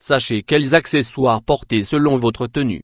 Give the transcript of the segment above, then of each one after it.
Sachez quels accessoires porter selon votre tenue.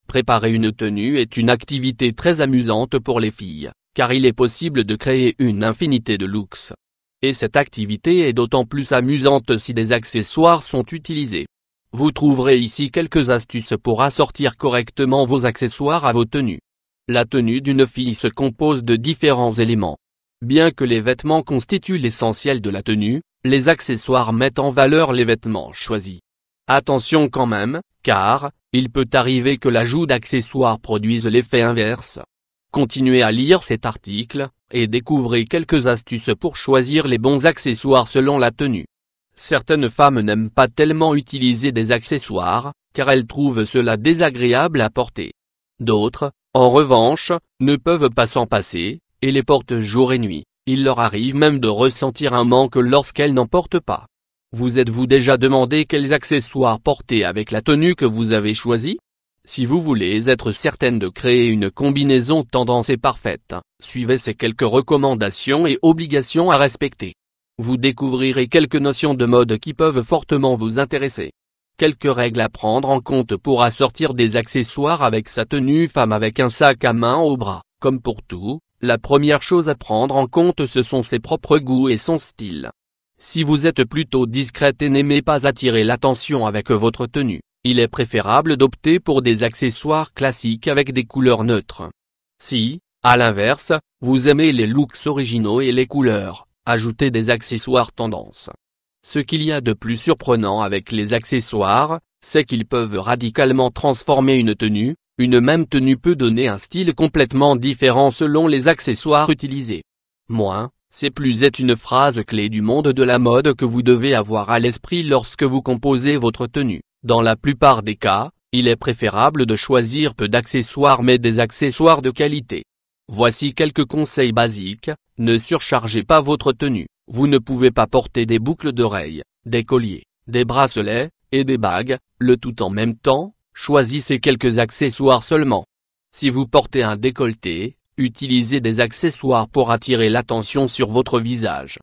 Préparer une tenue est une activité très amusante pour les filles, car il est possible de créer une infinité de looks. Et cette activité est d'autant plus amusante si des accessoires sont utilisés. Vous trouverez ici quelques astuces pour assortir correctement vos accessoires à vos tenues. La tenue d'une fille se compose de différents éléments. Bien que les vêtements constituent l'essentiel de la tenue, les accessoires mettent en valeur les vêtements choisis. Attention quand même, car il peut arriver que l'ajout d'accessoires produise l'effet inverse. Continuez à lire cet article, et découvrez quelques astuces pour choisir les bons accessoires selon la tenue. Certaines femmes n'aiment pas tellement utiliser des accessoires, car elles trouvent cela désagréable à porter. D'autres, en revanche, ne peuvent pas s'en passer, et les portent jour et nuit. Il leur arrive même de ressentir un manque lorsqu'elles n'en portent pas. Vous êtes-vous déjà demandé quels accessoires porter avec la tenue que vous avez choisie? Si vous voulez être certaine de créer une combinaison tendance et parfaite, suivez ces quelques recommandations et obligations à respecter. Vous découvrirez quelques notions de mode qui peuvent fortement vous intéresser. Quelques règles à prendre en compte pour assortir des accessoires avec sa tenue femme avec un sac à main au bras. Comme pour tout, la première chose à prendre en compte ce sont ses propres goûts et son style. Si vous êtes plutôt discrète et n'aimez pas attirer l'attention avec votre tenue, il est préférable d'opter pour des accessoires classiques avec des couleurs neutres. Si, à l'inverse, vous aimez les looks originaux et les couleurs, ajoutez des accessoires tendance. Ce qu'il y a de plus surprenant avec les accessoires, c'est qu'ils peuvent radicalement transformer une tenue. Une même tenue peut donner un style complètement différent selon les accessoires utilisés. Moins, c'est plus est une phrase clé du monde de la mode que vous devez avoir à l'esprit lorsque vous composez votre tenue. Dans la plupart des cas, il est préférable de choisir peu d'accessoires mais des accessoires de qualité. Voici quelques conseils basiques. Ne surchargez pas votre tenue. Vous ne pouvez pas porter des boucles d'oreilles, des colliers, des bracelets, et des bagues, le tout en même temps. Choisissez quelques accessoires seulement. Si vous portez un décolleté, utilisez des accessoires pour attirer l'attention sur votre visage.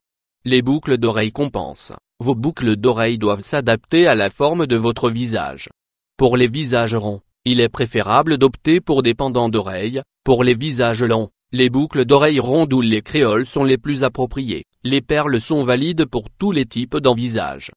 Les boucles d'oreilles compensent. Vos boucles d'oreilles doivent s'adapter à la forme de votre visage. Pour les visages ronds, il est préférable d'opter pour des pendants d'oreilles. Pour les visages longs, les boucles d'oreilles rondes ou les créoles sont les plus appropriées. Les perles sont valides pour tous les types d'envisage.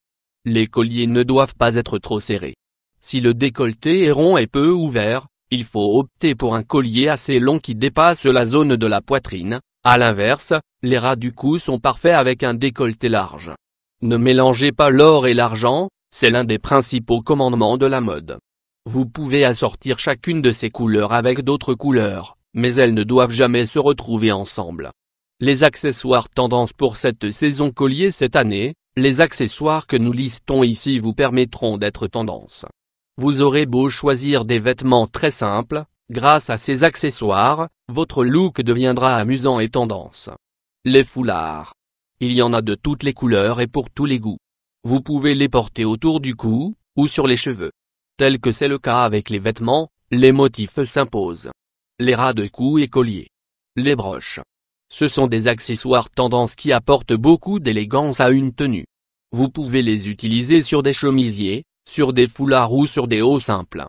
Les colliers ne doivent pas être trop serrés. Si le décolleté est rond et peu ouvert, il faut opter pour un collier assez long qui dépasse la zone de la poitrine. À l'inverse, les ras du cou sont parfaits avec un décolleté large. Ne mélangez pas l'or et l'argent, c'est l'un des principaux commandements de la mode. Vous pouvez assortir chacune de ces couleurs avec d'autres couleurs, mais elles ne doivent jamais se retrouver ensemble. Les accessoires tendance pour cette saison collier cette année, les accessoires que nous listons ici vous permettront d'être tendance. Vous aurez beau choisir des vêtements très simples, grâce à ces accessoires, votre look deviendra amusant et tendance. Les foulards. Il y en a de toutes les couleurs et pour tous les goûts. Vous pouvez les porter autour du cou, ou sur les cheveux. Tel que c'est le cas avec les vêtements, les motifs s'imposent. Les ras de cou et colliers. Les broches. Ce sont des accessoires tendance qui apportent beaucoup d'élégance à une tenue. Vous pouvez les utiliser sur des chemisiers, sur des foulards ou sur des hauts simples.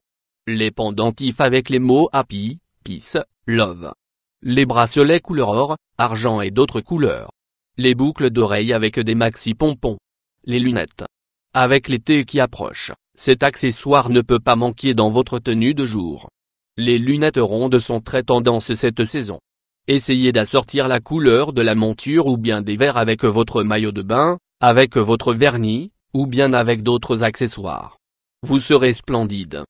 Les pendentifs avec les mots happy, peace, love. Les bracelets couleur or, argent et d'autres couleurs. Les boucles d'oreilles avec des maxi pompons. Les lunettes. Avec l'été qui approche, cet accessoire ne peut pas manquer dans votre tenue de jour. Les lunettes rondes sont très tendance cette saison. Essayez d'assortir la couleur de la monture ou bien des verres avec votre maillot de bain, avec votre vernis, ou bien avec d'autres accessoires. Vous serez splendide.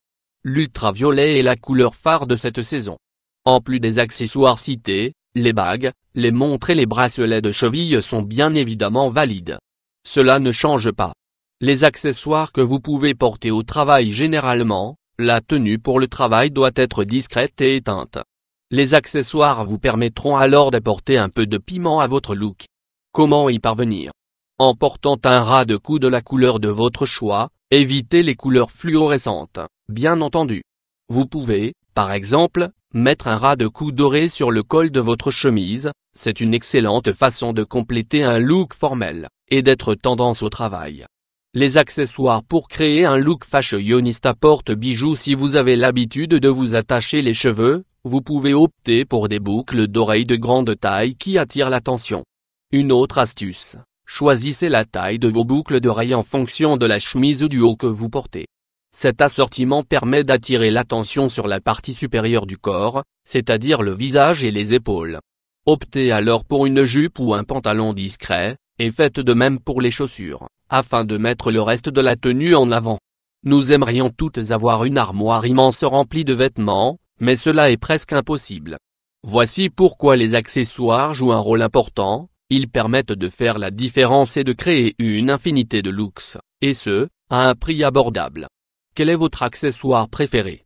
L'ultraviolet est la couleur phare de cette saison. En plus des accessoires cités, les bagues, les montres et les bracelets de cheville sont bien évidemment valides. Cela ne change pas. Les accessoires que vous pouvez porter au travail généralement, la tenue pour le travail doit être discrète et éteinte. Les accessoires vous permettront alors d'apporter un peu de piment à votre look. Comment y parvenir? En portant un ras de cou de la couleur de votre choix, évitez les couleurs fluorescentes, bien entendu. Vous pouvez, par exemple, mettre un ras de cou doré sur le col de votre chemise, c'est une excellente façon de compléter un look formel, et d'être tendance au travail. Les accessoires pour créer un look fashionista porte-bijoux. Si vous avez l'habitude de vous attacher les cheveux, vous pouvez opter pour des boucles d'oreilles de grande taille qui attirent l'attention. Une autre astuce, choisissez la taille de vos boucles d'oreilles en fonction de la chemise ou du haut que vous portez. Cet assortiment permet d'attirer l'attention sur la partie supérieure du corps, c'est-à-dire le visage et les épaules. Optez alors pour une jupe ou un pantalon discret, et faites de même pour les chaussures, afin de mettre le reste de la tenue en avant. Nous aimerions toutes avoir une armoire immense remplie de vêtements, mais cela est presque impossible. Voici pourquoi les accessoires jouent un rôle important, ils permettent de faire la différence et de créer une infinité de looks, et ce, à un prix abordable. Quel est votre accessoire préféré?